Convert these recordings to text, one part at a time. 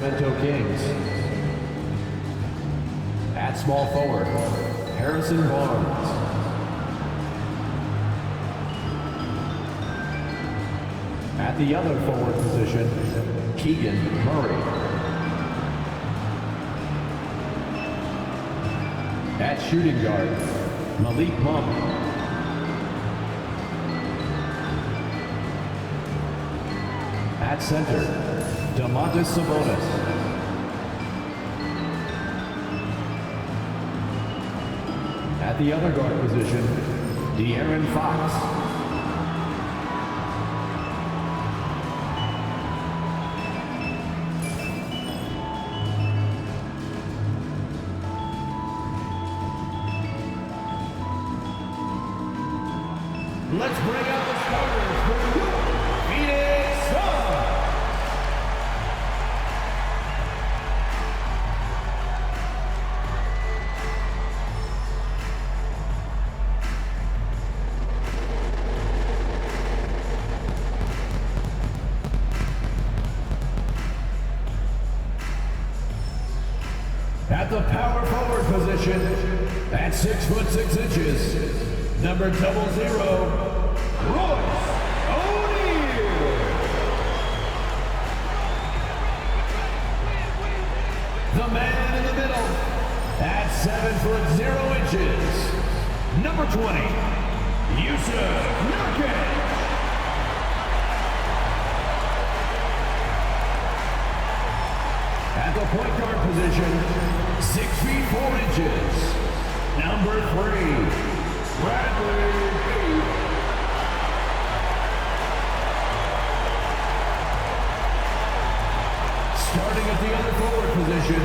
Sacramento Kings. At small forward, Harrison Barnes. At the other forward position, Keegan Murray. At shooting guard, Malik Monk. At center, Domantas Sabonis. At the other guard position, De'Aaron Fox. Let's bring out the starters for your Phoenix Suns. At the power forward position, at 6'6", number 00, Royce O'Neal. The man in the middle, at 7'0", number 20, Jusuf Nurkic. At the point guard position, 6'4", number 3, Bradley Beal. Starting at the other forward position,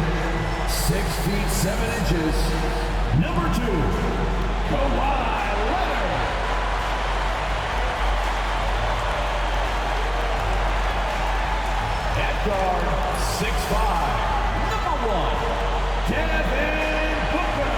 6'7", number 2, Kawhi Leonard. At guard, 6'5", number 1, Devin Booker.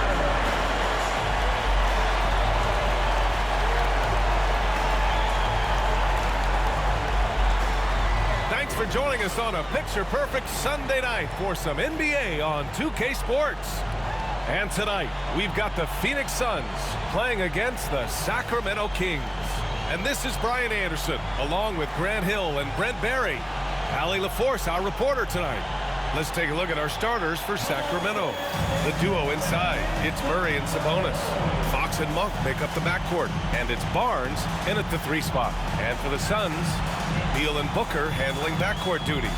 Thanks for joining us on a picture-perfect Sunday night for some NBA on 2K Sports. And tonight, we've got the Phoenix Suns playing against the Sacramento Kings. And this is Brian Anderson, along with Grant Hill and Brent Barry. Allie LaForce, our reporter tonight. Let's take a look at our starters for Sacramento. The duo inside, it's Murray and Sabonis. Fox and Monk make up the backcourt, and it's Barnes in at the 3 spot. And for the Suns, Beal and Booker handling backcourt duties.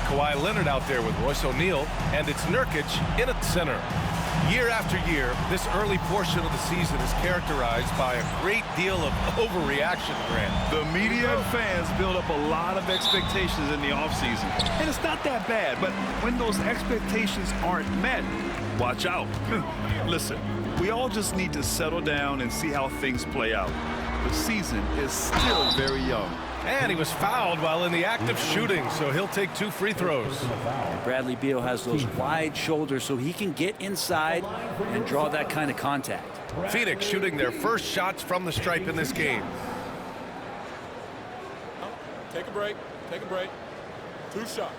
Kawhi Leonard out there with Royce O'Neal, and it's Nurkic in at center. Year after year, this early portion of the season is characterized by a great deal of overreaction, Grant. The media and fans build up a lot of expectations in the offseason. And it's not that bad, but when those expectations aren't met, watch out. Listen, we all just need to settle down and see how things play out. The season is still very young. And he was fouled while in the act of shooting, so he'll take 2 free throws. Bradley Beal has those wide shoulders so he can get inside and draw that kind of contact. Phoenix shooting their first shots from the stripe in this game. Take a break. Take a break. 2 shots.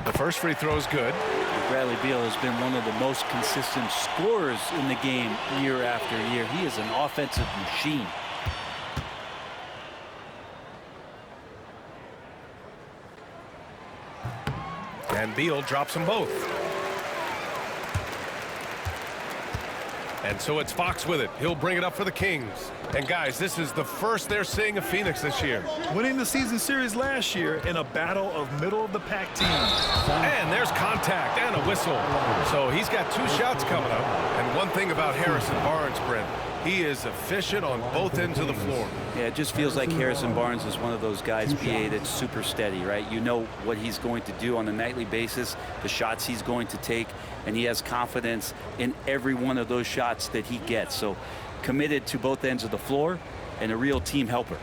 The first free throw is good. Bradley Beal has been one of the most consistent scorers in the game year after year. He is an offensive machine. And Beal drops them both. And so it's Fox with it. He'll bring it up for the Kings. And guys, this is the first they're seeing of Phoenix this year. Winning the season series last year in a battle of middle-of-the-pack teams. And there's contact and a whistle. So he's got 2 shots coming up. And one thing about Harrison Barnes, Brent, he is efficient on both ends of the floor. Yeah, it just feels like Harrison Barnes is one of those guys, BA, that's super steady, right? You know what he's going to do on a nightly basis, the shots he's going to take, and he has confidence in every one of those shots that he gets. So committed to both ends of the floor and a real team helper.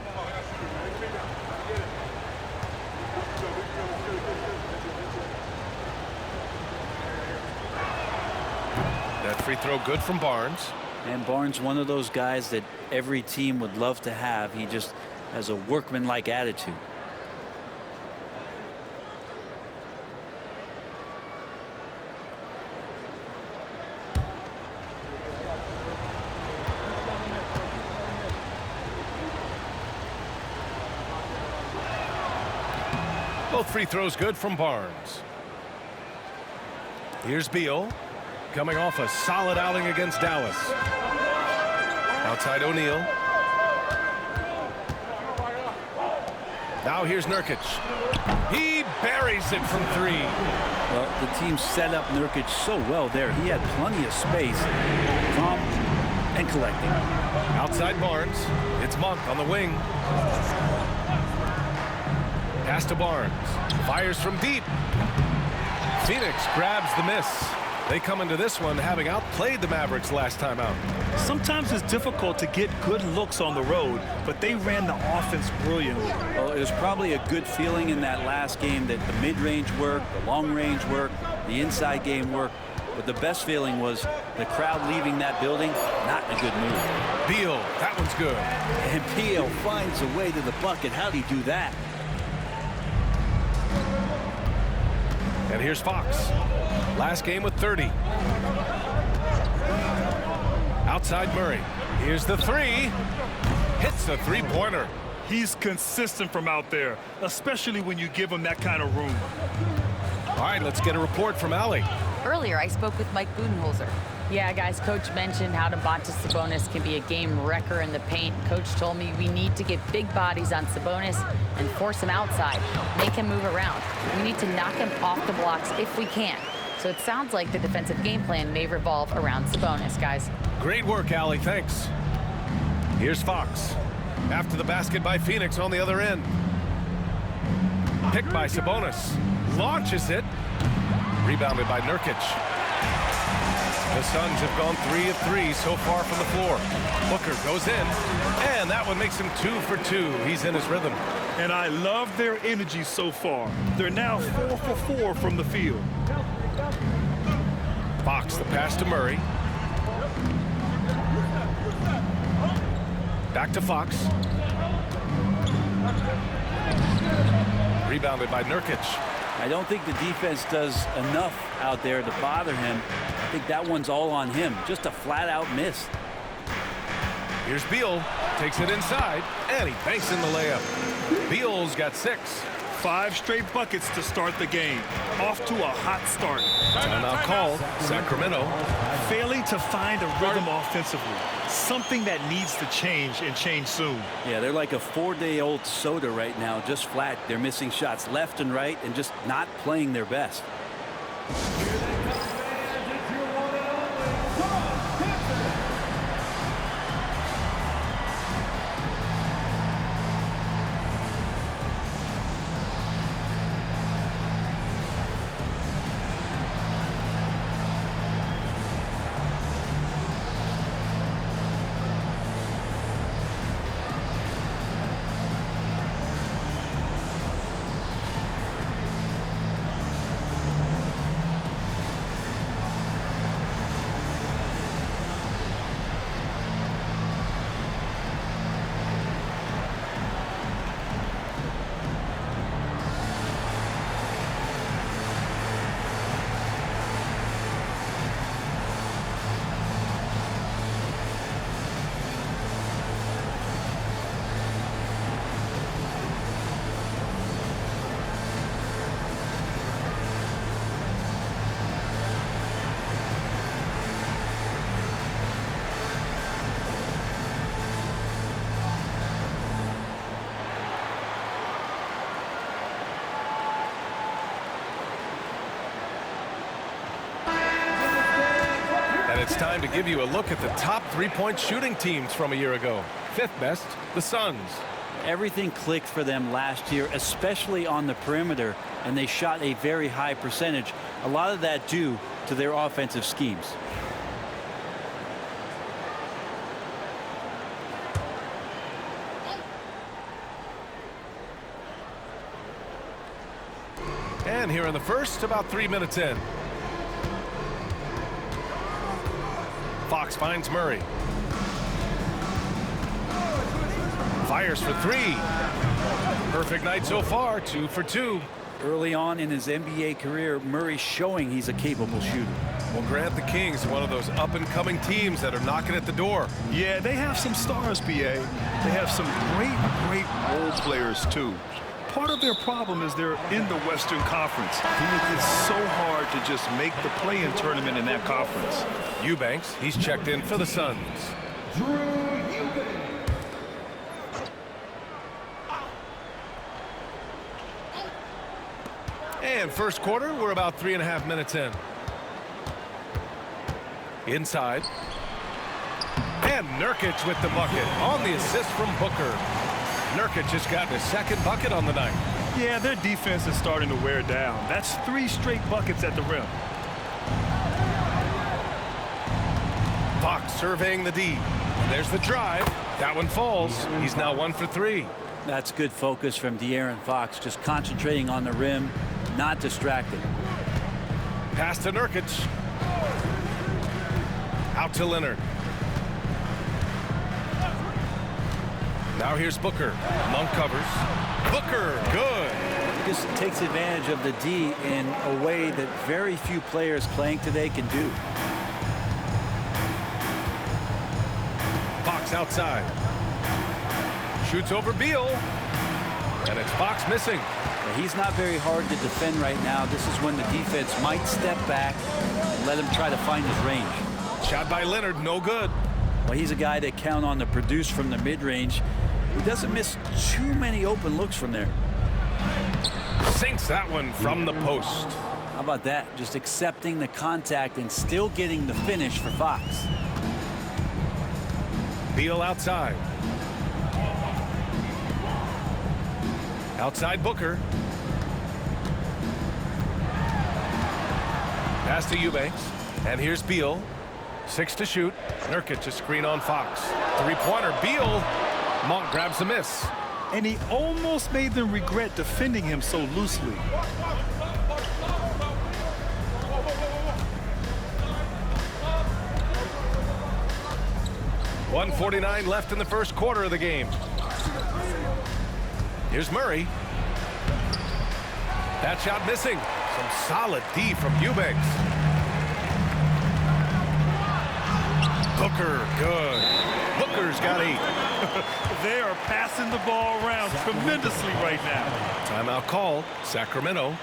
That free throw good from Barnes. And Barnes, one of those guys that every team would love to have. He just has a workmanlike attitude. Both free throws good from Barnes. Here's Beal, coming off a solid outing against Dallas. Outside O'Neal. Now here's Nurkic. He buries it from three. Well, the team set up Nurkic so well there. He had plenty of space, calm and collecting. Outside Barnes. It's Monk on the wing. Pass to Barnes. Fires from deep. Phoenix grabs the miss. They come into this one having outplayed the Mavericks last time out. Sometimes it's difficult to get good looks on the road, but they ran the offense brilliantly. Well, it was probably a good feeling in that last game that the mid-range worked, the long-range worked, the inside game worked. But the best feeling was the crowd leaving that building, not in a good mood. Beal, that one's good. And Beal finds a way to the bucket. How'd he do that? And here's Fox. Last game with 30. Outside Murray. Here's the three. Hits the three-pointer. He's consistent from out there, especially when you give him that kind of room. All right, let's get a report from Allie. Earlier, I spoke with Mike Budenholzer. Yeah, guys, Coach mentioned how Domantas Sabonis can be a game wrecker in the paint. Coach told me we need to get big bodies on Sabonis and force him outside, make him move around. We need to knock him off the blocks if we can. So it sounds like the defensive game plan may revolve around Sabonis, guys. Great work, Allie. Thanks. Here's Fox. After the basket by Phoenix on the other end. Picked by Sabonis. Launches it. Rebounded by Nurkic. The Suns have gone 3 of 3 so far from the floor. Booker goes in, and that one makes him 2 for 2. He's in his rhythm. And I love their energy so far. They're now 4 for 4 from the field. Fox, the pass to Murray. Back to Fox. Rebounded by Nurkic. I don't think the defense does enough out there to bother him. I think that one's all on him. Just a flat-out miss. Here's Beal. Takes it inside, and he banks in the layup. Beal's got 6. 5 straight buckets to start the game. Off to a hot start. Timeout called. Sacramento. Failing to find a rhythm offensively. Something that needs to change and change soon. Yeah, they're like a 4-day-old soda right now, just flat. They're missing shots left and right and just not playing their best. It's time to give you a look at the top three-point shooting teams from a year ago. 5th best, the Suns. Everything clicked for them last year, especially on the perimeter, and they shot a very high percentage. A lot of that due to their offensive schemes. And here in the first, about 3 minutes in. Fox finds Murray. Fires for three. Perfect night so far, 2 for 2. Early on in his NBA career, Murray's showing he's a capable shooter. Well, Grant, the Kings, one of those up-and-coming teams that are knocking at the door. Yeah, they have some stars, BA. They have some great role players, too. Part of their problem is they're in the Western Conference. It's so hard to just make the play-in tournament in that conference. Eubanks, he's checked in for the Suns. Drew Eubanks. And first quarter, we're about 3.5 minutes in. Inside. And Nurkic with the bucket on the assist from Booker. Nurkic just got his second bucket on the night. Yeah, their defense is starting to wear down. That's 3 straight buckets at the rim. Fox surveying the D. There's the drive. That one falls. He's now 1 for 3. That's good focus from De'Aaron Fox, just concentrating on the rim, not distracted. Pass to Nurkic. Out to Leonard. Now here's Booker. Monk covers. Booker, good. He just takes advantage of the D in a way that very few players playing today can do. Fox outside. Shoots over Beal. And it's Fox missing. He's not very hard to defend right now. This is when the defense might step back and let him try to find his range. Shot by Leonard, no good. Well, he's a guy that count on to produce from the mid-range. He doesn't miss too many open looks from there. Sinks that one from the post. How about that? Just accepting the contact and still getting the finish for Fox. Beal outside. Outside Booker. Pass to Eubanks. And here's Beal. 6 to shoot. Nurkic a screen on Fox. Three-pointer. Beal. Monk grabs a miss. And he almost made them regret defending him so loosely. .149 left in the first quarter of the game. Here's Murray. That shot missing. Some solid D from Eubanks. Booker, good. Booker's got 8. They are passing the ball around tremendously right now. Timeout called. Sacramento.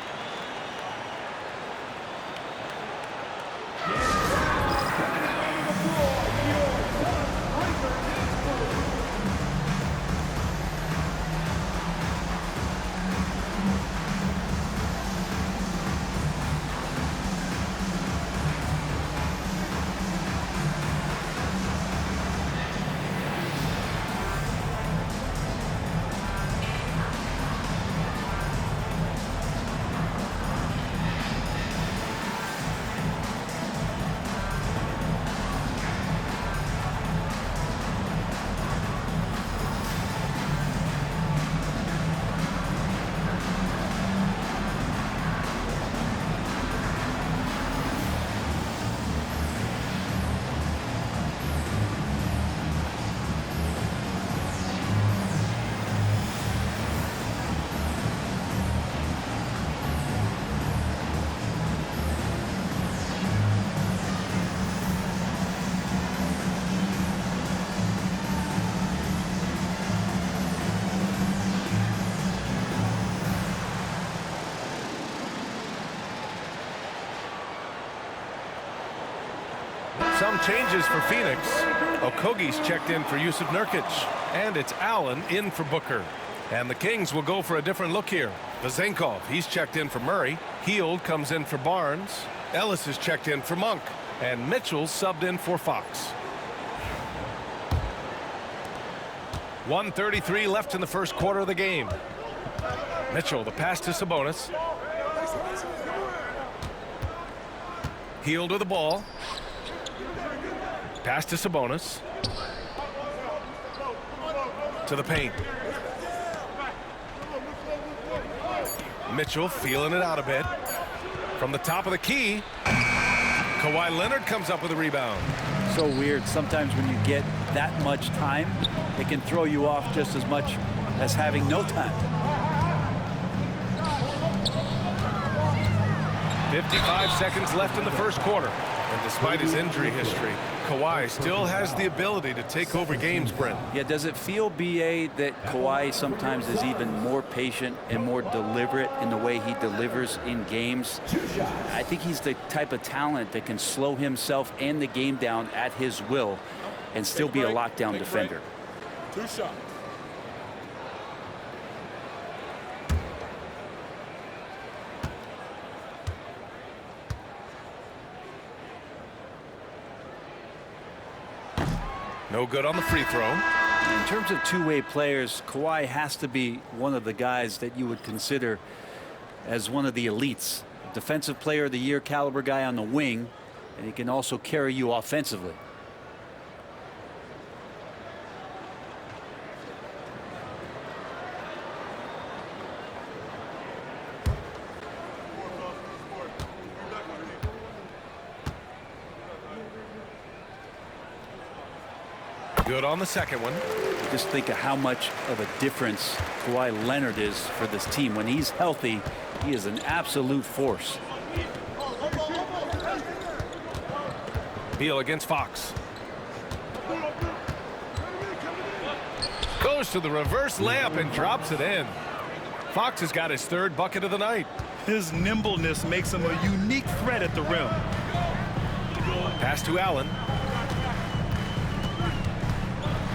Some changes for Phoenix. Okogie's checked in for Jusuf Nurkic. And it's Allen in for Booker. And the Kings will go for a different look here. Vezenkov, he's checked in for Murray. Hield comes in for Barnes. Ellis is checked in for Monk. And Mitchell subbed in for Fox. 1:33 left in the first quarter of the game. Mitchell, the pass to Sabonis. Hield with the ball. Pass to Sabonis. To the paint. Mitchell feeling it out a bit. From the top of the key. Kawhi Leonard comes up with a rebound. So weird. Sometimes when you get that much time, it can throw you off just as much as having no time. 55 seconds left in the first quarter. And despite his injury history, Kawhi still has the ability to take over games, Brent. Yeah, does it feel, B.A., that Kawhi sometimes is even more patient and more deliberate in the way he delivers in games? I think he's the type of talent that can slow himself and the game down at his will and still be a lockdown defender. 2 shots. No good on the free throw. In terms of two-way players, Kawhi has to be one of the guys that you would consider as one of the elites. Defensive Player of the Year caliber guy on the wing, and he can also carry you offensively. Good on the second one. Just think of how much of a difference Kawhi Leonard is for this team. When he's healthy, he is an absolute force. Beal against Fox. Goes to the reverse layup and drops it in. Fox has got his 3rd bucket of the night. His nimbleness makes him a unique threat at the rim. Pass to Allen.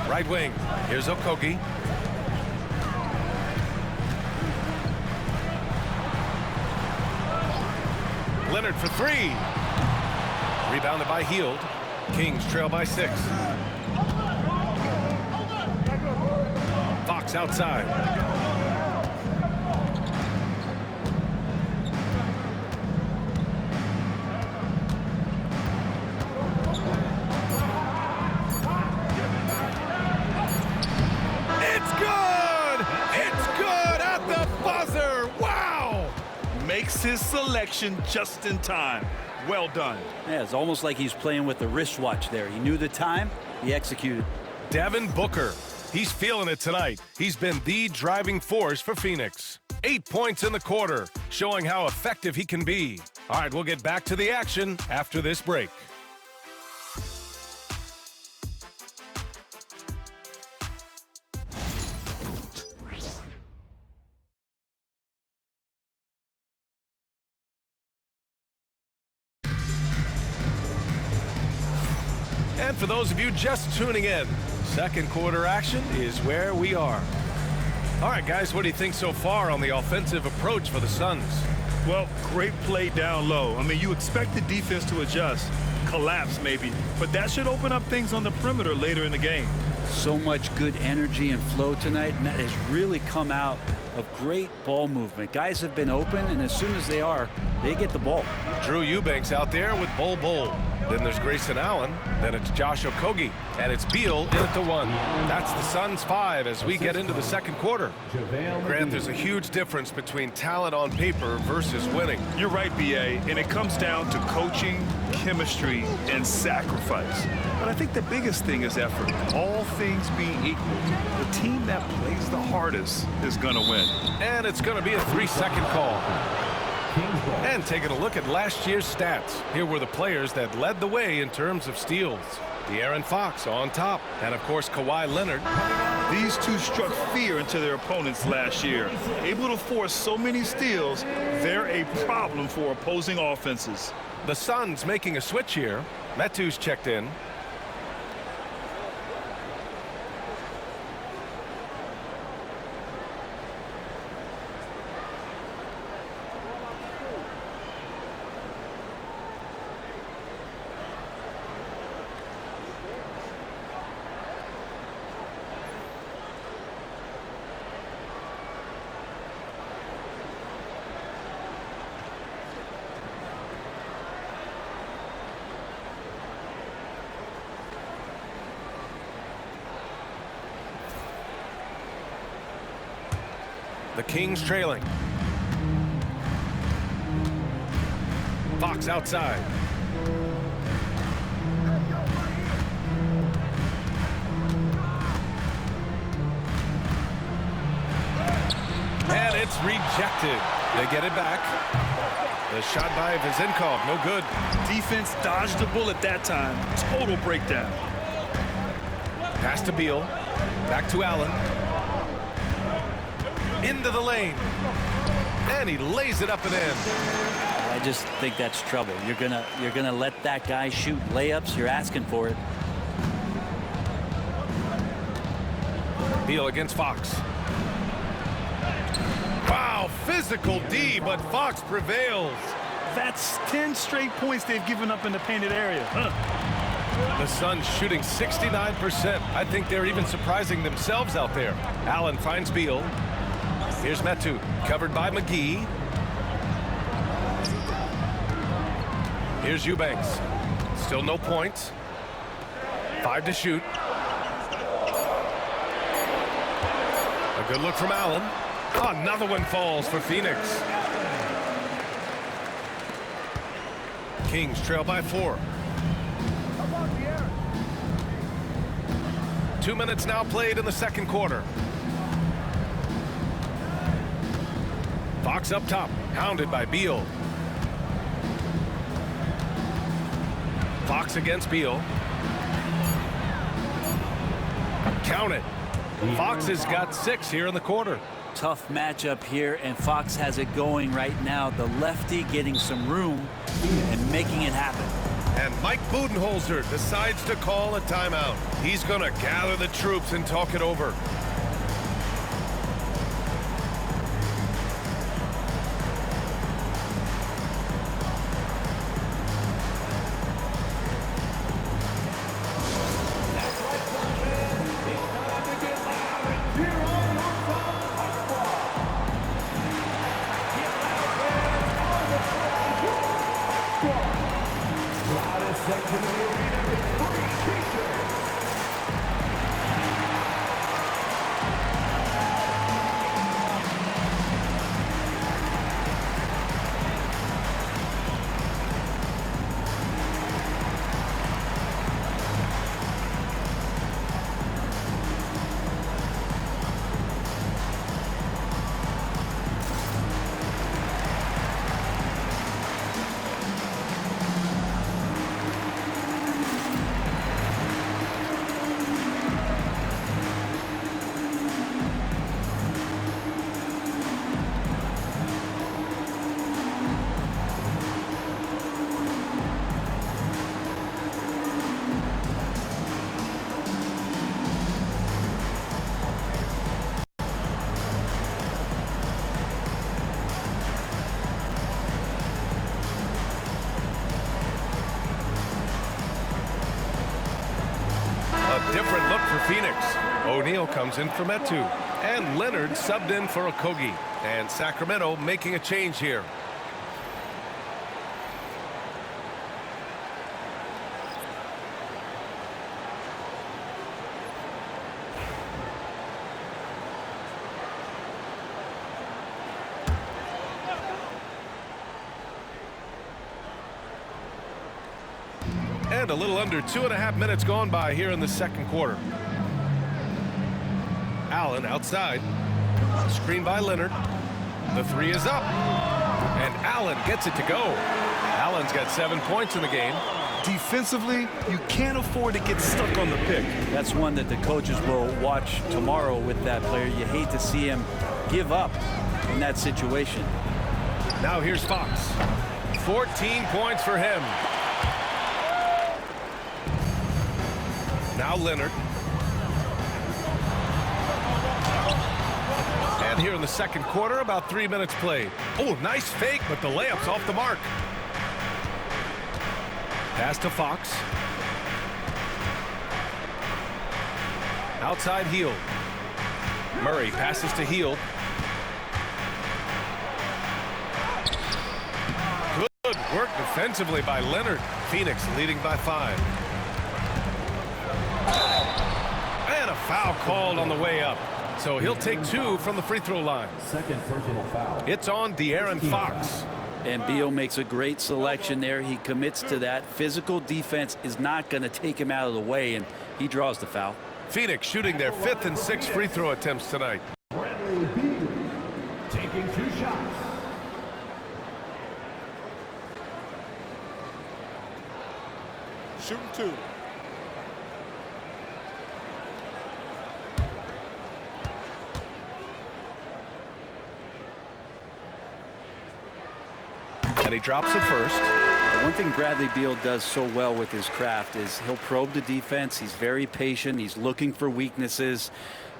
Right wing. Here's Okogie. Leonard for 3. Rebounded by Hield. Kings trail by 6. Fox outside. Makes his selection just in time. Well done. Yeah, it's almost like he's playing with the wristwatch there. He knew the time, he executed. Devin Booker. He's feeling it tonight. He's been the driving force for Phoenix. 8 points in the quarter, showing how effective he can be. All right, we'll get back to the action after this break. And for those of you just tuning in, second quarter action is where we are. All right, guys, what do you think so far on the offensive approach for the Suns? Well, great play down low. I mean, you expect the defense to adjust, collapse maybe, but that should open up things on the perimeter later in the game. So much good energy and flow tonight, and that has really come out of great ball movement. Guys have been open, and as soon as they are, they get the ball. Drew Eubanks out there with Bol. Then there's Grayson Allen. Then it's Josh Okogie. And it's Beal in at the 1. That's the Suns 5 as we get into the second quarter. Grant, there's a huge difference between talent on paper versus winning. You're right, B.A., and it comes down to coaching, chemistry, and sacrifice. But I think the biggest thing is effort. All things being equal, the team that plays the hardest is going to win. And it's going to be a 3-second call. And taking a look at last year's stats, here were the players that led the way in terms of steals. De'Aaron Fox on top, and of course Kawhi Leonard. These two struck fear into their opponents last year. Able to force so many steals, they're a problem for opposing offenses. The Suns making a switch here. Metu's checked in. The Kings trailing. Fox outside. It's rejected. They get it back. The shot by Vezenkov, no good. Defense dodged the bullet that time. Total breakdown. Pass to Beal. Back to Allen. Into the lane. And he lays it up and in. I just think that's trouble. You're gonna let that guy shoot layups. You're asking for it. Beal against Fox. Wow, physical D, but Fox prevails. That's 10 straight points they've given up in the painted area. The Suns shooting 69%. I think they're even surprising themselves out there. Allen finds Beal. Here's Metu, covered by McGee. Here's Eubanks. Still no points. 5 to shoot. A good look from Allen. Oh, another one falls for Phoenix. Kings trail by 4. 2 minutes now played in the second quarter. Fox up top, hounded by Beal. Fox against Beal. Count it. Fox has got 6 here in the quarter. Tough matchup here, and Fox has it going right now. The lefty getting some room and making it happen. And Mike Budenholzer decides to call a timeout. He's going to gather the troops and talk it over. Different look for Phoenix. O'Neal comes in for Metu. And Leonard subbed in for Okogie. And Sacramento making a change here. And a little under 2.5 minutes gone by here in the second quarter. Allen outside. Screen by Leonard. The 3 is up. And Allen gets it to go. Allen's got 7 points in the game. Defensively, you can't afford to get stuck on the pick. That's one that the coaches will watch tomorrow with that player. You hate to see him give up in that situation. Now here's Fox. 14 points for him. Now Leonard. And here in the second quarter, about 3 minutes played. Oh, nice fake, but the layup's off the mark. Pass to Fox. Outside Hield. Murray passes to Hield. Good work defensively by Leonard. Phoenix leading by 5. And a foul called on the way up. So he'll take 2 from the free throw line. Second personal foul. It's on De'Aaron Fox. And Beal makes a great selection there. He commits to that. Physical defense is not going to take him out of the way, and he draws the foul. Phoenix shooting their 5th and 6th free throw attempts tonight. Bradley Beal taking 2. And he drops it first. One thing Bradley Beal does so well with his craft is he'll probe the defense. He's very patient. He's looking for weaknesses,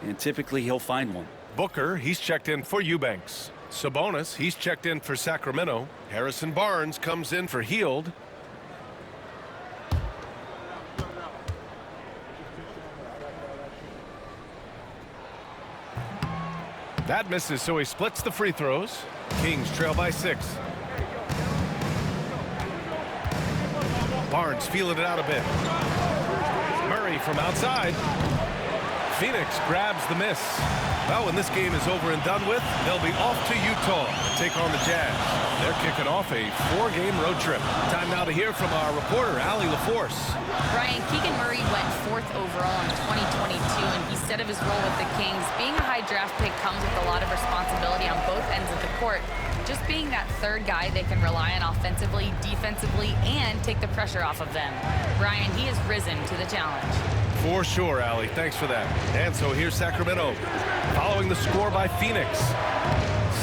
and typically he'll find one. Booker, he's checked in for Eubanks. Sabonis, he's checked in for Sacramento. Harrison Barnes comes in for Hield. That misses, so he splits the free throws. Kings trail by 6. Barnes feeling it out a bit. Murray from outside. Phoenix grabs the miss. Well, when this game is over and done with, they'll be off to Utah to take on the Jazz. They're kicking off a 4-game road trip. Time now to hear from our reporter, Allie LaForce. Brian, Keegan Murray went 4th overall in 2022, and he said of his role with the Kings, being a high draft pick comes with a lot of responsibility on both ends of the court. Just being that third guy they can rely on offensively, defensively, and take the pressure off of them. Brian, he has risen to the challenge. For sure, Allie. Thanks for that. And so here's Sacramento, following the score by Phoenix.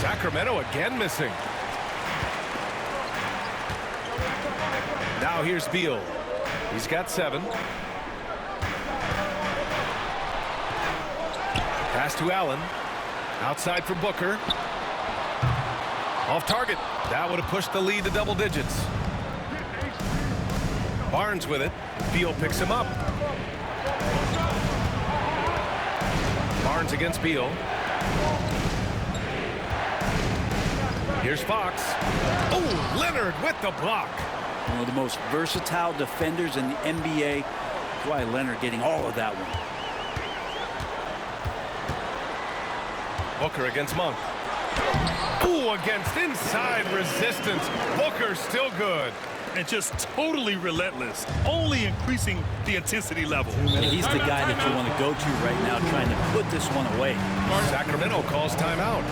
Sacramento again missing. Now here's Beal. He's got 7. Pass to Allen. Outside for Booker. Off target. That would have pushed the lead to double digits. Barnes with it. Beal picks him up. Barnes against Beal. Here's Fox. Oh, Leonard with the block. One of the most versatile defenders in the NBA. That's why Leonard getting all of that one. Booker against Monk. Ooh, against inside resistance. Booker still good. And just totally relentless, only increasing the intensity level. He's the guy that you want to go to right now, trying to put this one away. Sacramento calls timeout.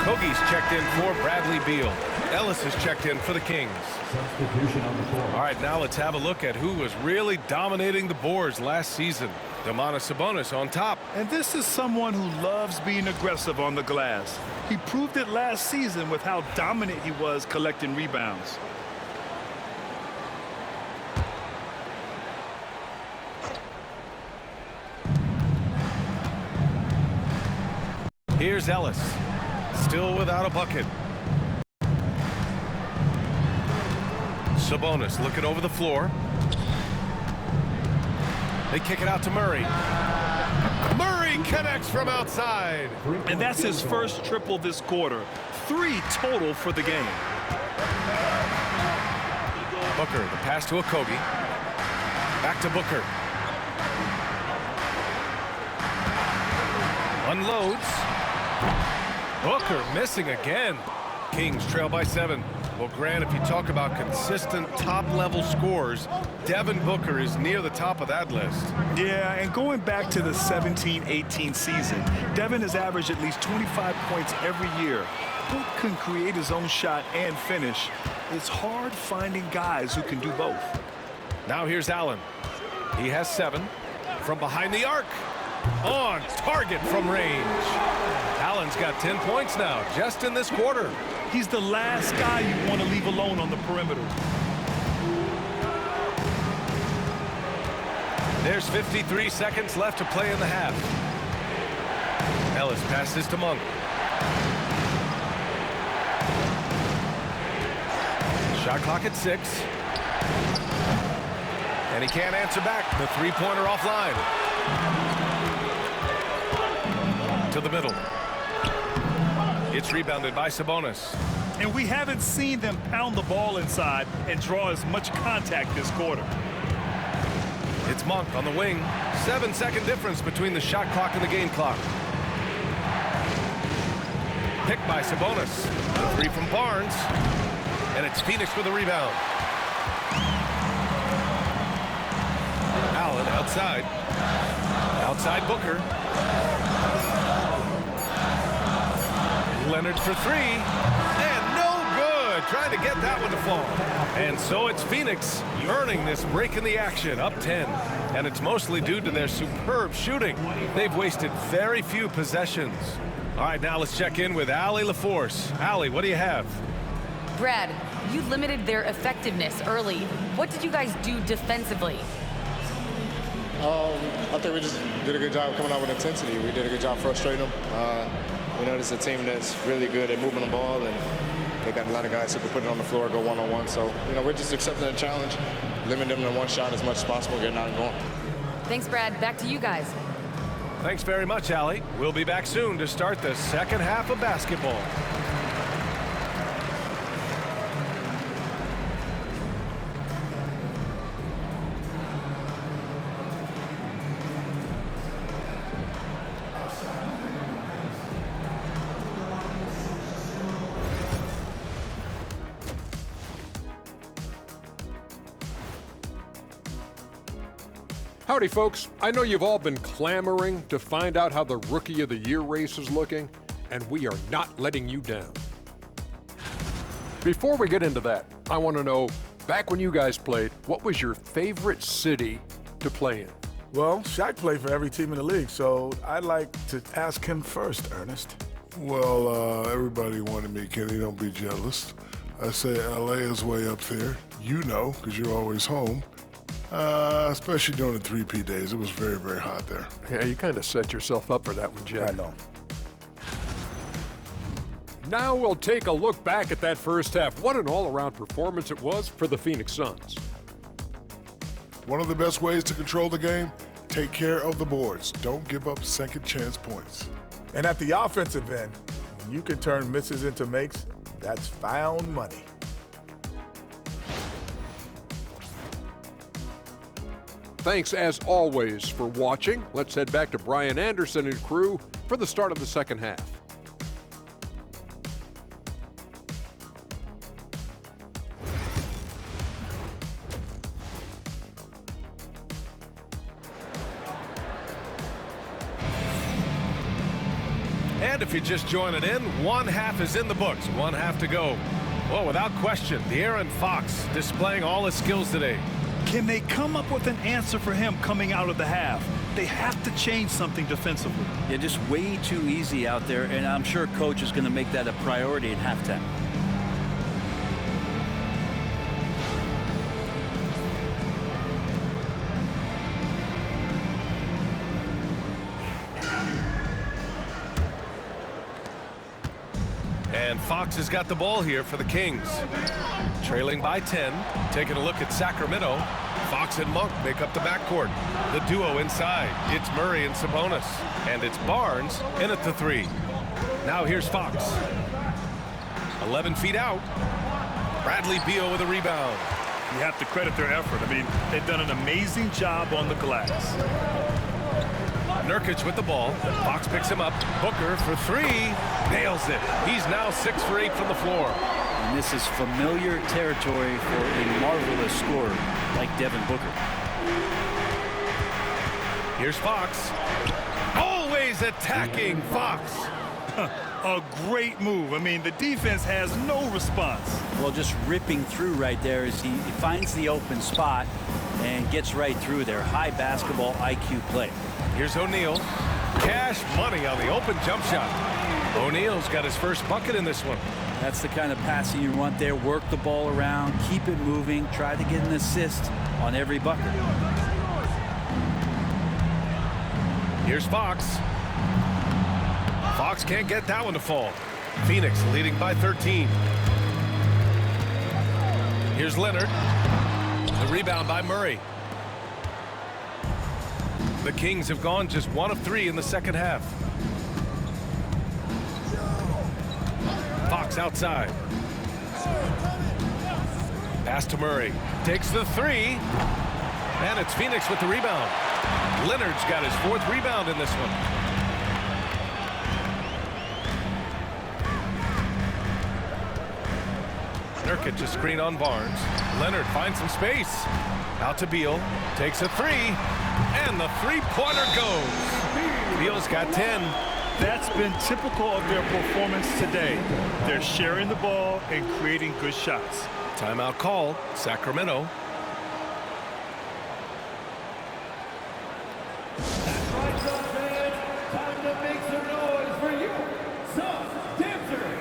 Okogie's checked in for Bradley Beal. Ellis is checked in for the Kings. All right, now let's have a look at who was really dominating the boards last season. Domantas Sabonis on top. And this is someone who loves being aggressive on the glass. He proved it last season with how dominant he was collecting rebounds. Here's Ellis. Still without a bucket. Sabonis looking over the floor. They kick it out to Murray. Murray connects from outside. And that's his first triple this quarter. 3 total for the game. Booker, the pass to Okogie. Back to Booker. Unloads. Booker missing again. Kings trail by 7. Well, Grant, if you talk about consistent top-level scores, Devin Booker is near the top of that list. Yeah, and going back to the 17-18 season, Devin has averaged at least 25 points every year. Book can create his own shot and finish. It's hard finding guys who can do both. Now here's Allen. He has 7 from behind the arc. On target from range. Allen's got 10 points now just in this quarter. He's the last guy you want to leave alone on the perimeter. There's 53 seconds left to play in the half. Ellis passes to Monk. Shot clock at 6. And he can't answer back. The three-pointer offline. To the middle. It's rebounded by Sabonis. And we haven't seen them pound the ball inside and draw as much contact this quarter. It's Monk on the wing. 7-second difference between the shot clock and the game clock. Picked by Sabonis. The three from Barnes. And it's Phoenix with a rebound. Allen outside. Outside Booker. Leonard for 3. And no good. Trying to get that one to fall. And so it's Phoenix earning this break in the action, up 10. And it's mostly due to their superb shooting. They've wasted very few possessions. All right, now let's check in with Allie LaForce. Allie, what do you have? Brad, you limited their effectiveness early. What did you guys do defensively? I think we just did a good job coming out with intensity. We did a good job frustrating them. You know, this is a team that's really good at moving the ball, and they got a lot of guys who can put it on the floor, go one-on-one. So, you know, we're just accepting the challenge, limiting them to one shot as much as possible, getting out and going. Thanks, Brad. Back to you guys. Thanks very much, Allie. We'll be back soon to start the second half of basketball. Howdy, folks. I know you've all been clamoring to find out how the Rookie of the Year race is looking, and we are not letting you down. Before we get into that, I want to know, back when you guys played, what was your favorite city to play in? Well, Shaq played for every team in the league, so I'd like to ask him first, Ernest. Well, everybody wanted me, Kenny, don't be jealous. I say LA is way up there. You know, because you're always home. Especially during the 3P days. It was very, very hot there. Yeah, you kind of set yourself up for that one, Jeff. I know. Now we'll take a look back at that first half. What an all-around performance it was for the Phoenix Suns. One of the best ways to control the game, take care of the boards. Don't give up second chance points. And at the offensive end, when you can turn misses into makes, that's found money. Thanks, as always, for watching. Let's head back to Brian Anderson and crew for the start of the second half. And if you're just joining in, one half is in the books, one half to go. Well, without question, De'Aaron Fox displaying all his skills today. Can they come up with an answer for him coming out of the half? They have to change something defensively. Yeah, just way too easy out there, and I'm sure Coach is going to make that a priority at halftime. And Fox has got the ball here for the Kings. Trailing by 10. Taking a look at Sacramento. Fox and Monk make up the backcourt. The duo inside. It's Murray and Sabonis. And it's Barnes in at the 3. Now here's Fox. 11 feet out. Bradley Beal with a rebound. You have to credit their effort. I mean, they've done an amazing job on the glass. Nurkic with the ball. Fox picks him up. Booker for 3. Nails it. He's now 6 for 8 from the floor. And this is familiar territory for a marvelous scorer like Devin Booker. Here's Fox. Always attacking Fox. A great move. I mean, the defense has no response. Well, just ripping through right there as he finds the open spot and gets right through there. High basketball IQ play. Here's O'Neal. Cash money on the open jump shot. O'Neal's got his first bucket in this one. That's the kind of passing you want there. Work the ball around, keep it moving, try to get an assist on every bucket. Here's Fox. Fox can't get that one to fall. Phoenix leading by 13. Here's Leonard. The rebound by Murray. The Kings have gone just 1 of 3 in the second half. Fox outside. Pass to Murray. Takes the 3. And it's Phoenix with the rebound. Leonard's got his 4th rebound in this one. Nurkic a screen on Barnes. Leonard finds some space. Out to Beal. Takes a 3. And the three-pointer goes. Beal's got 10. That's been typical of their performance today. They're sharing the ball and creating good shots. Timeout call, Sacramento. That's right, Suns fans. Time to make some noise for you, Suns dancers.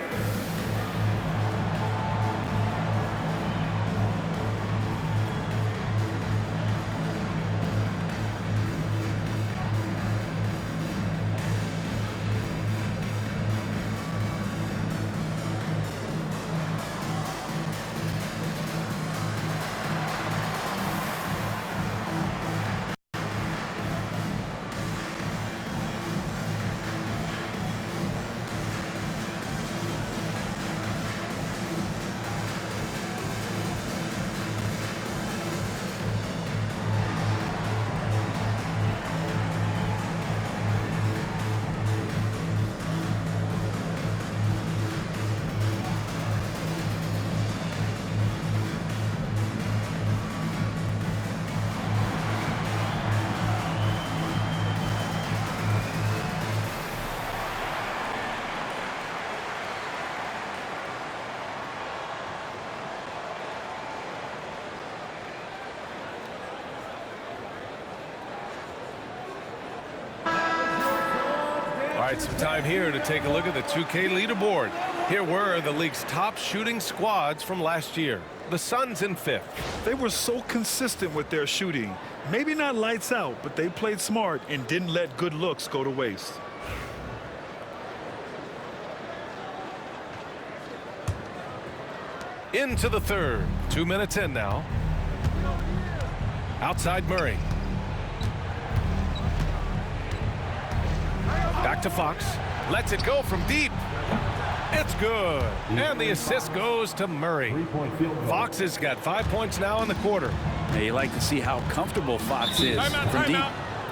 All right, some time here to take a look at the 2K leaderboard. Here were the league's top shooting squads from last year. The Suns in 5th. They were so consistent with their shooting. Maybe not lights out, but they played smart and didn't let good looks go to waste. Into the 3rd. 2 minutes in now. Outside Murray. Back to Fox. Lets it go from deep. It's good. And the assist goes to Murray. Fox has got 5 points now in the quarter. Now you like to see how comfortable Fox is from deep.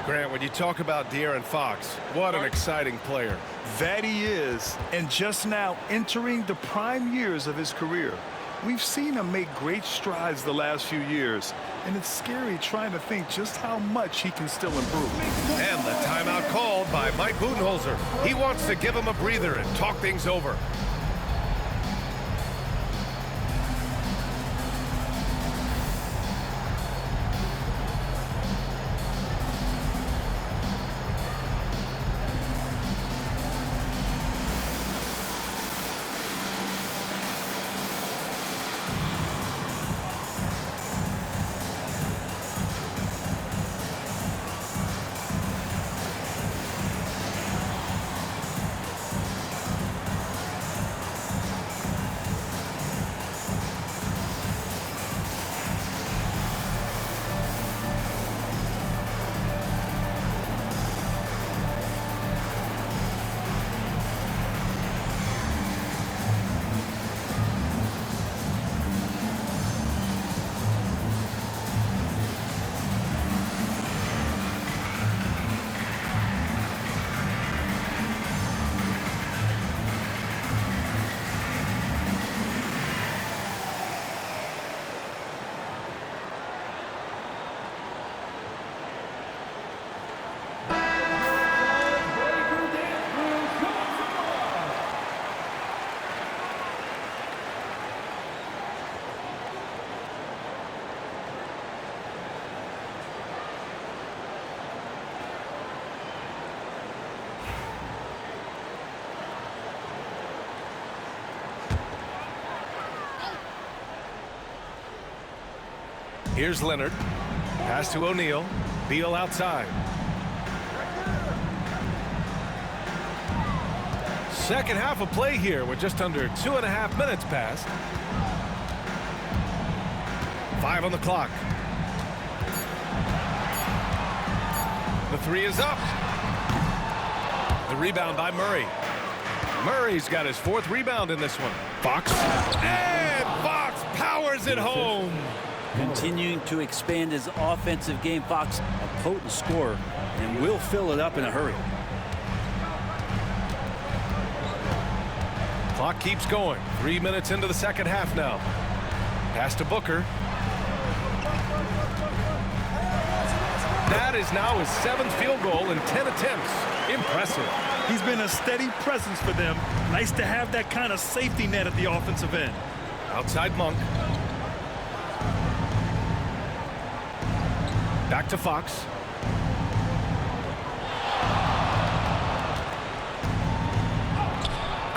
Grant, when you talk about De'Aaron Fox, what an exciting player. That he is, and just now entering the prime years of his career. We've seen him make great strides the last few years, and it's scary trying to think just how much he can still improve. And the timeout called by Mike Budenholzer. He wants to give him a breather and talk things over. Here's Leonard. Pass to O'Neal. Beal outside. Second half of play here with just under 2.5 minutes passed. 5 on the clock. The three is up. The rebound by Murray. Murray's got his 4th rebound in this one. Fox. And Fox powers it home. Continuing to expand his offensive game. Fox, a potent scorer, and will fill it up in a hurry. Clock keeps going. 3 minutes into the second half now. Pass to Booker. That is now his 7th field goal in 10 attempts. Impressive. He's been a steady presence for them. Nice to have that kind of safety net at the offensive end. Outside Monk. Back to Fox.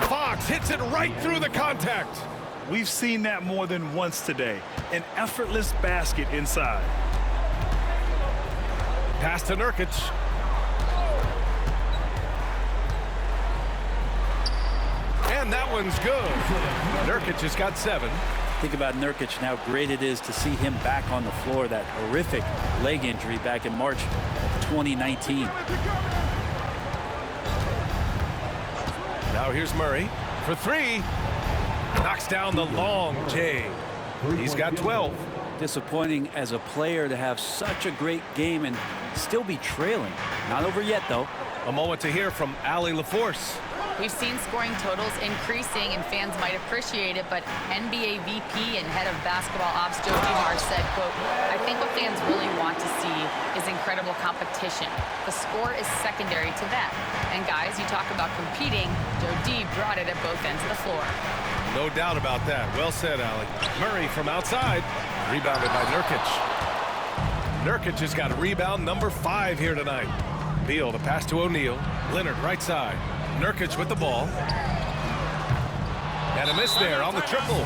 Fox hits it right through the contact. We've seen that more than once today. An effortless basket inside. Pass to Nurkic. And that one's good. Nurkic has got 7. Think about Nurkic and how great it is to see him back on the floor. That horrific leg injury back in March 2019. Now here's Murray for 3. Knocks down the long J. He's got 12. Disappointing as a player to have such a great game and still be trailing. Not over yet, though. A moment to hear from Allie LaForce. We've seen scoring totals increasing, and fans might appreciate it, but NBA VP and head of basketball ops Joe Dumars said, quote, "I think what fans really want to see is incredible competition. The score is secondary to that. And guys, you talk about competing, Joe D brought it at both ends of the floor." No doubt about that. Well said, Allie. Murray from outside. Rebounded by Nurkic. Nurkic has got rebound number 5 here tonight. Beal, the pass to O'Neal. Leonard right side. Nurkic with the ball. And a miss there on the triple.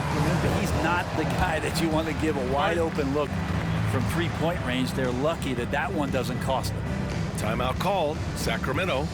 He's not the guy that you want to give a wide open look from 3-point range. They're lucky that that one doesn't cost them. Timeout called. Sacramento.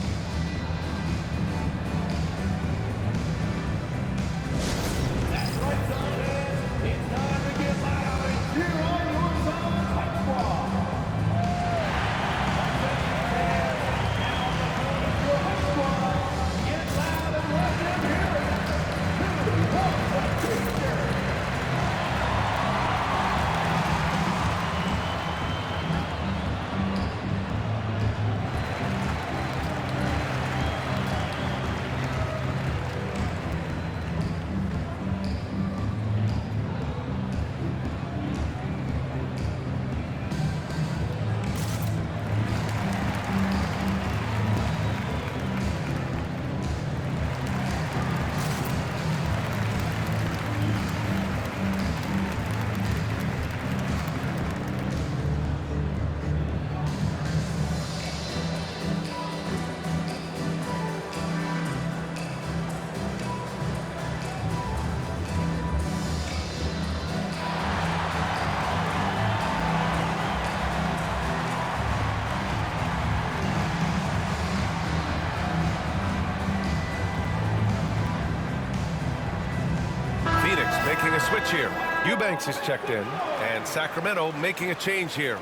Making a switch here. Eubanks is checked in, and Sacramento making a change here.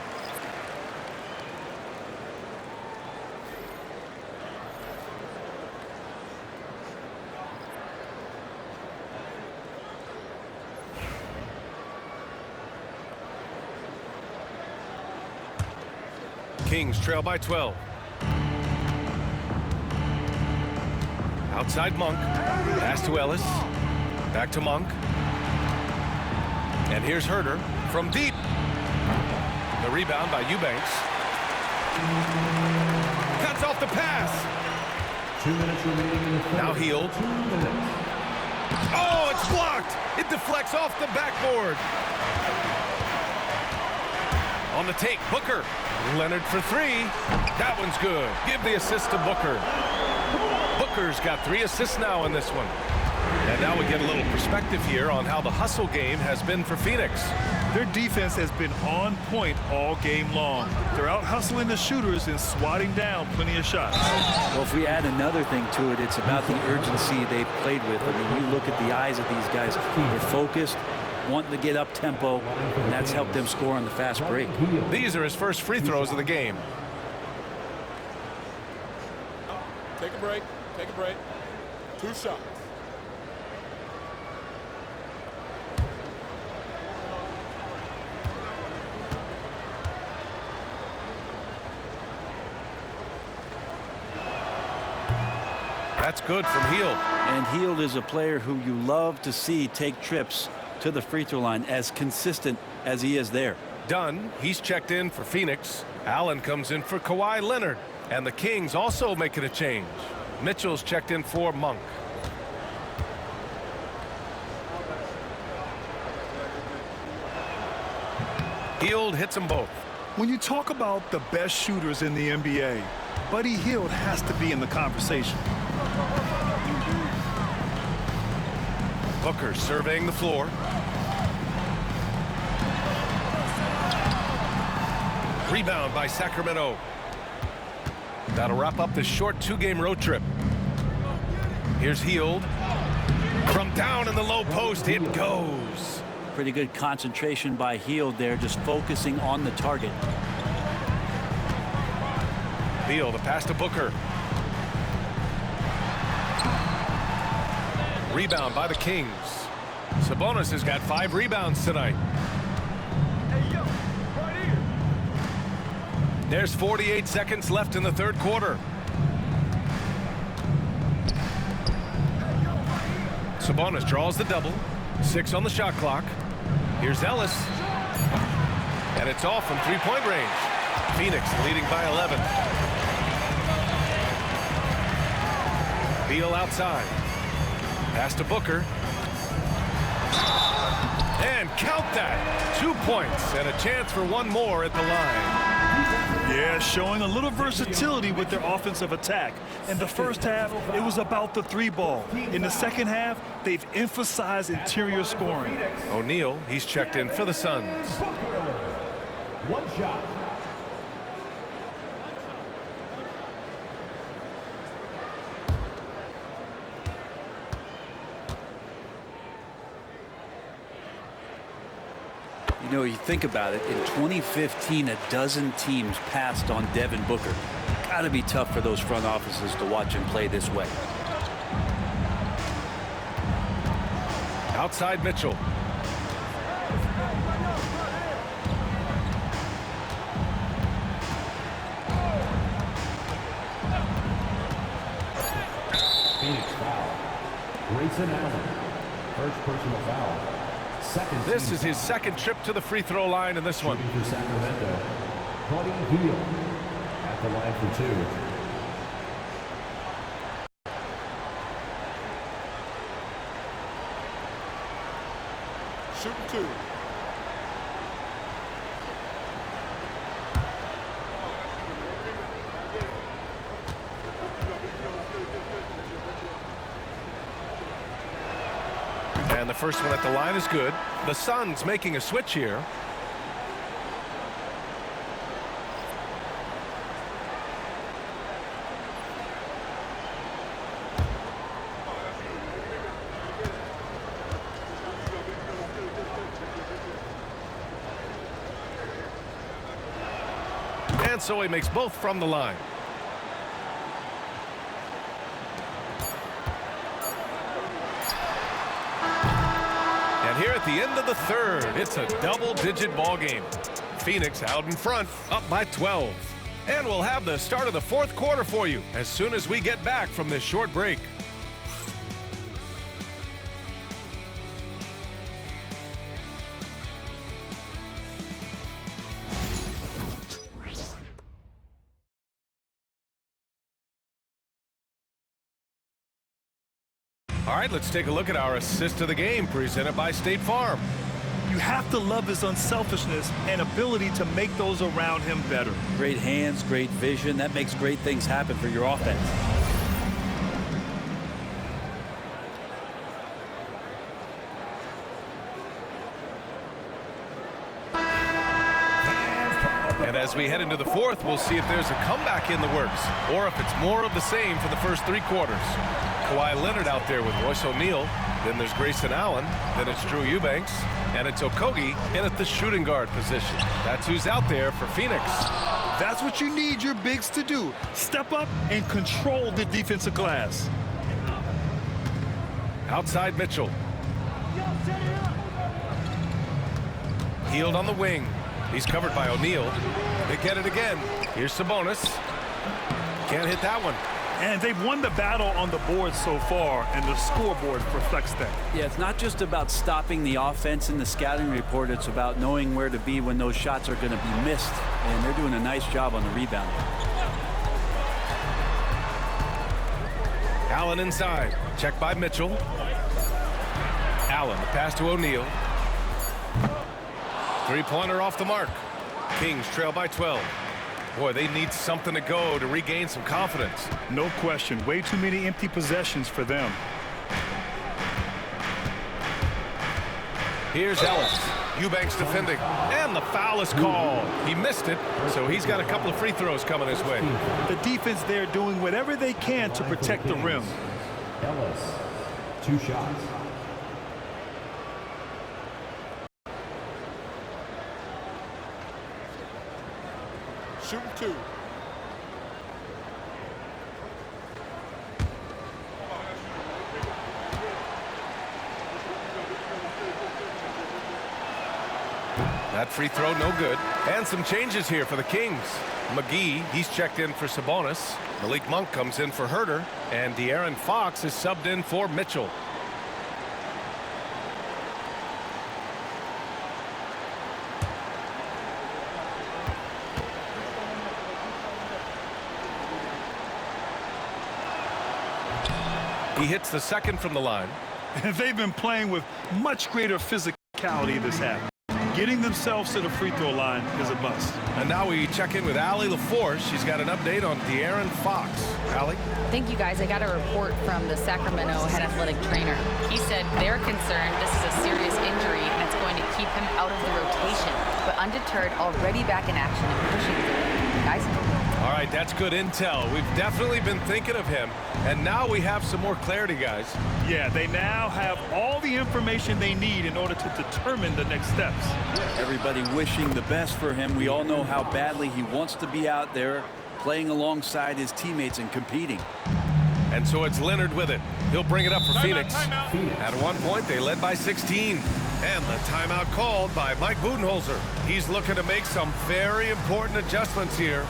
Kings trail by 12. Outside Monk. Pass to Ellis. Back to Monk. And here's Herter from deep. The rebound by Eubanks. Cuts off the pass. 2 minutes remaining in the quarter. Now Hield. Oh, it's blocked. It deflects off the backboard. On the take, Booker. Leonard for 3. That one's good. Give the assist to Booker. Booker's got 3 assists now in this one. And now we get a little perspective here on how the hustle game has been for Phoenix. Their defense has been on point all game long. They're out hustling the shooters and swatting down plenty of shots. Well, if we add another thing to it, it's about the urgency they've played with. I mean, you look at the eyes of these guys. They're focused, wanting to get up tempo, and that's helped them score on the fast break. These are his first free throws of the game. Take a break. Take a break. 2 shots. That's good from Hield. And Hield is a player who you love to see take trips to the free throw line, as consistent as he is there. Dunn, he's checked in for Phoenix. Allen comes in for Kawhi Leonard. And the Kings also making a change. Mitchell's checked in for Monk. Hield hits them both. When you talk about the best shooters in the NBA, Buddy Hield has to be in the conversation. Booker surveying the floor. Rebound by Sacramento. That'll wrap up this short 2-game road trip. Here's Hield. From down in the low post, it goes. Pretty good concentration by Hield there, just focusing on the target. Hield, the pass to Booker. Rebound by the Kings. Sabonis has got 5 rebounds tonight. There's 48 seconds left in the third quarter. Sabonis draws the double. 6 on the shot clock. Here's Ellis. And it's off from 3-point range. Phoenix leading by 11. Beal outside. Pass to Booker. And count that. 2 points and a chance for one more at the line. Yeah, showing a little versatility with their offensive attack. In the first half, it was about the 3-ball. In the second half, they've emphasized interior scoring. O'Neal, he's checked in for the Suns. 1 shot. You know, you think about it, in 2015, a dozen teams passed on Devin Booker. Got to be tough for those front offices to watch him play this way. Outside Mitchell. Phoenix foul. Grayson Allen. First personal foul. This is his second trip to the free throw line in this one. For Sacramento, Buddy Hield at the line for 2. Shooting 2. And the first one at the line is good. The Suns making a switch here. And so he makes both from the line. Here at the end of the third, it's a double-digit ball game. Phoenix out in front, up by 12. And we'll have the start of the fourth quarter for you as soon as we get back from this short break. All right, let's take a look at our assist of the game presented by State Farm. You have to love his unselfishness and ability to make those around him better. Great hands, great vision. That makes great things happen for your offense. As we head into the fourth, we'll see if there's a comeback in the works or if it's more of the same for the first 3 quarters. Kawhi Leonard out there with Royce O'Neal. Then there's Grayson Allen. Then it's Drew Eubanks. And it's Okogie in at the shooting guard position. That's who's out there for Phoenix. That's what you need your bigs to do. Step up and control the defensive glass. Outside Mitchell. Hield on the wing. He's covered by O'Neal. They get it again. Here's Sabonis. Can't hit that one. And they've won the battle on the board so far, and the scoreboard reflects that. Yeah, it's not just about stopping the offense in the scouting report. It's about knowing where to be when those shots are going to be missed. And they're doing a nice job on the rebound. Allen inside. Check by Mitchell. Allen, the pass to O'Neal. Three-pointer off the mark. Kings trail by 12. Boy, they need something to go to regain some confidence. No question. Way too many empty possessions for them. Here's Ellis. Eubanks defending. And the foul is called. He missed it, so he's got a couple of free throws coming his way. The defense there doing whatever they can to protect the rim. Ellis, 2 shots. Shooting 2. That free throw no good. And some changes here for the Kings. McGee, he's checked in for Sabonis. Malik Monk comes in for Herter. And De'Aaron Fox is subbed in for Mitchell. He hits the second from the line. They've been playing with much greater physicality this half. Getting themselves to the free throw line is a must. And now we check in with Allie LaForce. She's got an update on De'Aaron Fox. Allie? Thank you, guys. I got a report from the Sacramento head athletic trainer. He said they're concerned this is a serious injury and it's going to keep him out of the rotation. But undeterred, already back in action and pushing through. Guys? All right, that's good intel. We've definitely been thinking of him, and now we have some more clarity, guys. Yeah, they now have all the information they need in order to determine the next steps. Everybody wishing the best for him. We all know how badly he wants to be out there playing alongside his teammates and competing. And so it's Leonard with it. He'll bring it up for Phoenix. At one point, they led by 16. And the timeout called by Mike Budenholzer. He's looking to make some very important adjustments here.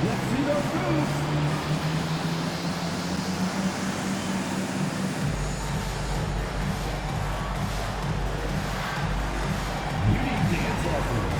Let's see those moves. Beauty dance offers.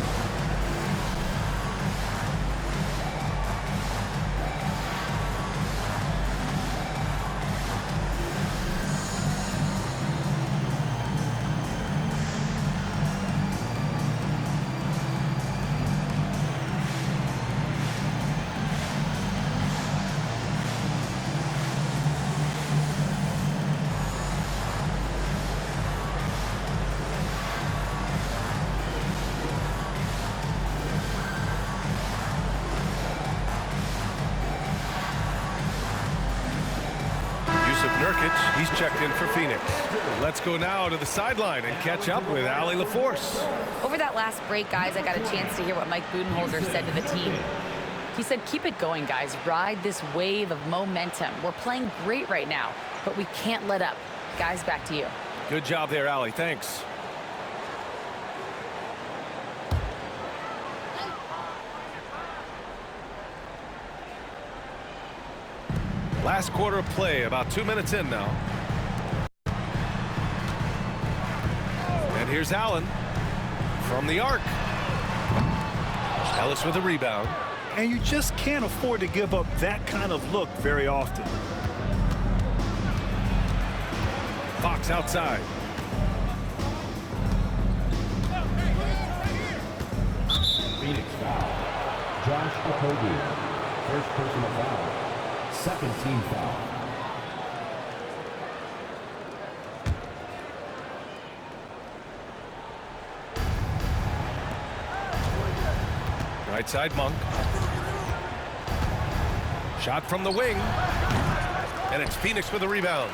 Nurkic, he's checked in for Phoenix. Let's go now to the sideline and catch up with Allie LaForce. Over that last break, guys, I got a chance to hear what Mike Budenholzer said to the team. He said, keep it going, guys. Ride this wave of momentum. We're playing great right now, but we can't let up. Guys, back to you. Good job there, Allie. Thanks. Last quarter of play, about 2 minutes in now. And here's Allen. from the arc. Ellis with a rebound. And you just can't afford to give up that kind of look very often. Fox outside. Phoenix foul. Josh Okogie. First personal foul. Second team foul. Right side, Monk. Shot from the wing. And it's Phoenix with a rebound.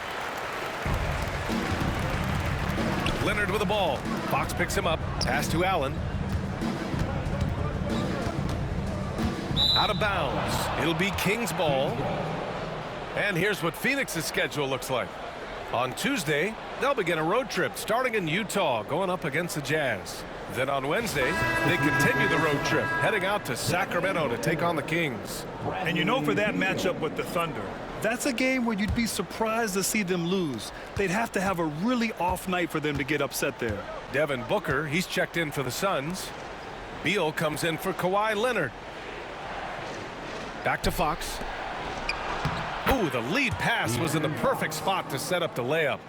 Leonard with the ball. Fox picks him up. Pass to Allen. Out of bounds. It'll be King's ball. And here's what Phoenix's schedule looks like. On Tuesday, they'll begin a road trip starting in Utah, going up against the Jazz. Then on Wednesday, they continue the road trip, heading out to Sacramento to take on the Kings. And you know, for that matchup with the Thunder, that's a game where you'd be surprised to see them lose. They'd have to have a really off night for them to get upset there. Devin Booker, he's checked in for the Suns. Beal comes in for Kawhi Leonard. Back to Fox. Ooh, the lead pass was in the perfect spot to set up the layup.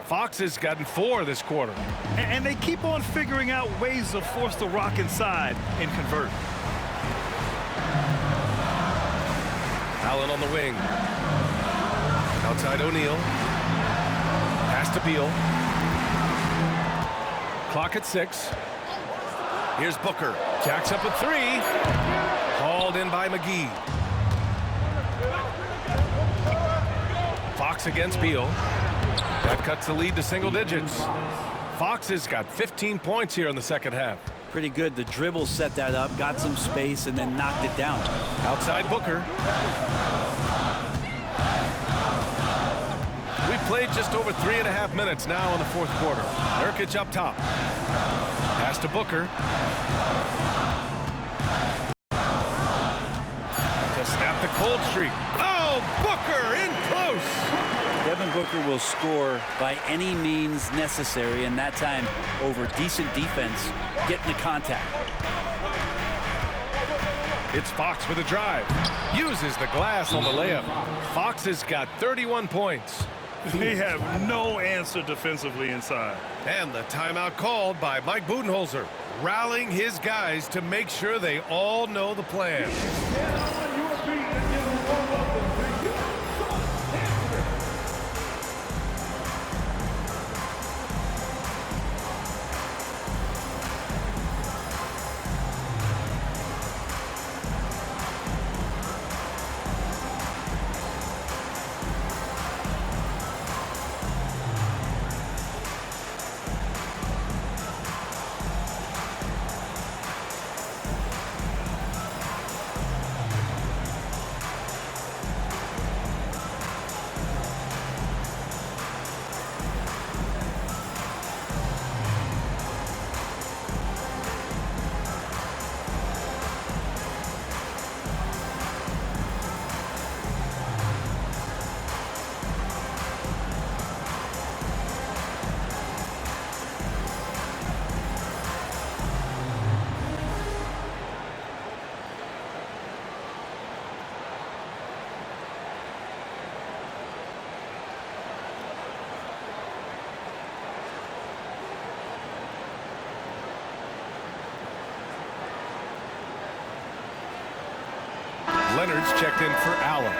Fox has gotten 4 this quarter. And they keep on figuring out ways to force the Rock inside and convert. Allen on the wing. Outside O'Neal. Pass to Beal. Clock at 6. Here's Booker. Jacks up a 3. Hauled in by McGee. Fox against Beal. That cuts the lead to single digits. Fox has got 15 points here in the second half. Pretty good. The dribble set that up, got some space, and then knocked it down. Outside Booker. We've played just over 3.5 minutes now in the fourth quarter. Nurkic up top. Pass to Booker. To snap the cold streak. Oh, Booker in close. Devin Booker will score by any means necessary, and that time over decent defense, getting the contact. It's Fox with a drive. Uses the glass on the layup. Fox has got 31 points. They have no answer defensively inside. And the timeout called by Mike Budenholzer, rallying his guys to make sure they all know the plan. Leonard's checked in for Allen.